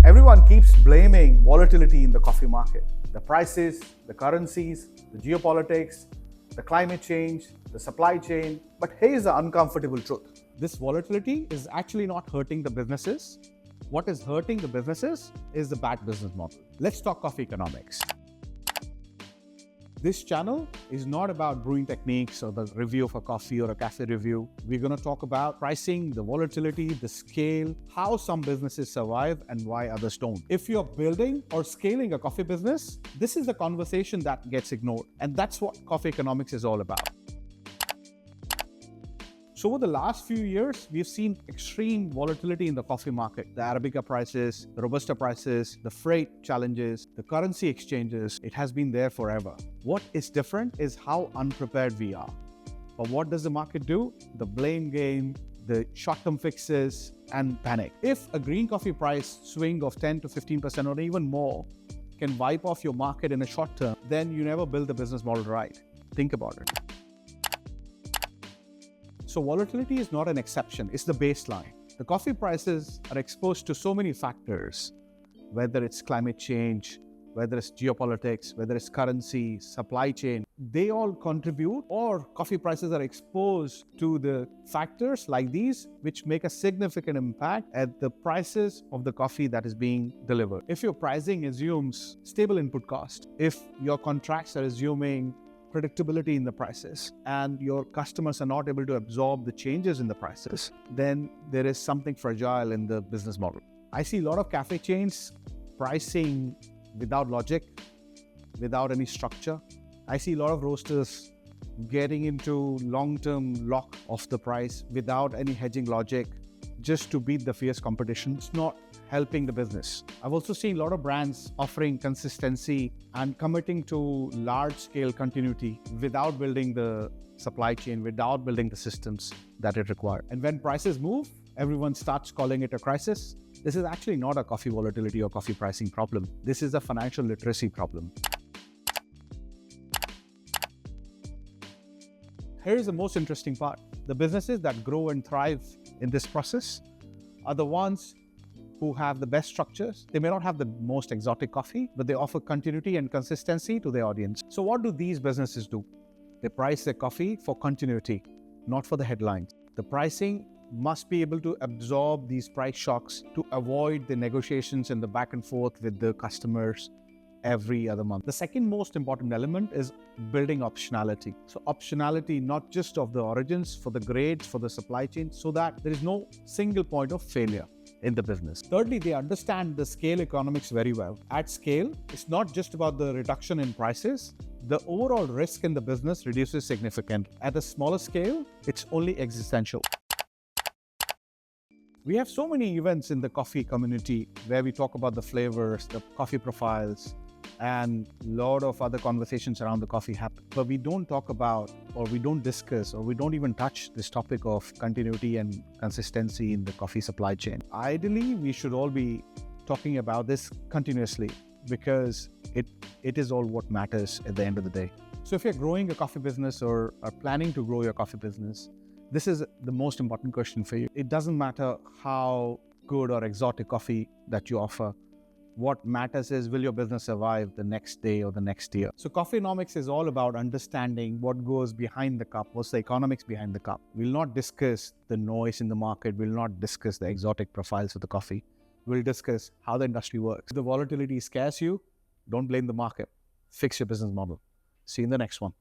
Everyone keeps blaming volatility in the coffee market. The prices, the currencies, the geopolitics, the climate change, the supply chain. But here's the uncomfortable truth. This volatility is actually not hurting the businesses. What is hurting the businesses is the bad business model. Let's talk coffee economics. This channel is not about brewing techniques or the review of a coffee or a cafe review. We're going to talk about pricing, the volatility, the scale, how some businesses survive and why others don't. If you're building or scaling a coffee business, this is the conversation that gets ignored. And that's what coffee economics is all about. So over the last few years, we've seen extreme volatility in the coffee market. The Arabica prices, the Robusta prices, the freight challenges, the currency exchanges, it has been there forever. What is different is how unprepared we are. But what does the market do? The blame game, the short-term fixes, and panic. If a green coffee price swing of 10 to 15% or even more can wipe off your market in a short term, then you never build the business model right. Think about it. So volatility is not an exception, it's the baseline. The coffee prices are exposed to so many factors, whether it's climate change, whether it's geopolitics, whether it's currency, supply chain, they all contribute, or coffee prices are exposed to the factors like these, which make a significant impact at the prices of the coffee that is being delivered. If your pricing assumes stable input cost, if your contracts are assuming predictability in the prices and your customers are not able to absorb the changes in the prices, then there is something fragile in the business model. I see a lot of cafe chains pricing without logic, without any structure. I see a lot of roasters getting into long-term lock of the price without any hedging logic just to beat the fierce competition. It's not helping the business. I've also seen a lot of brands offering consistency and committing to large-scale continuity without building the supply chain, without building the systems that it requires. And when prices move, everyone starts calling it a crisis. This is actually not a coffee volatility or coffee pricing problem. This is a financial literacy problem. Here's the most interesting part. The businesses that grow and thrive in this process are the ones who have the best structures. They may not have the most exotic coffee, but they offer continuity and consistency to their audience. So what do these businesses do? They price their coffee for continuity, not for the headlines. The pricing must be able to absorb these price shocks to avoid the negotiations and the back and forth with the customers every other month. The second most important element is building optionality. So optionality not just of the origins, for the grades, for the supply chain, so that there is no single point of failure in the business. Thirdly, they understand the scale economics very well. At scale, it's not just about the reduction in prices. The overall risk in the business reduces significantly. At a smaller scale, it's only existential. We have so many events in the coffee community where we talk about the flavors, the coffee profiles, and a lot of other conversations around the coffee happen. But we don't talk about, or we don't discuss, or we don't even touch this topic of continuity and consistency in the coffee supply chain. Ideally, we should all be talking about this continuously because it is all what matters at the end of the day. So if you're growing a coffee business or are planning to grow your coffee business, this is the most important question for you. It doesn't matter how good or exotic coffee that you offer. What matters is, will your business survive the next day or the next year? So CoffeeNomics is all about understanding what goes behind the cup, what's the economics behind the cup. We'll not discuss the noise in the market. We'll not discuss the exotic profiles of the coffee. We'll discuss how the industry works. If the volatility scares you, don't blame the market. Fix your business model. See you in the next one.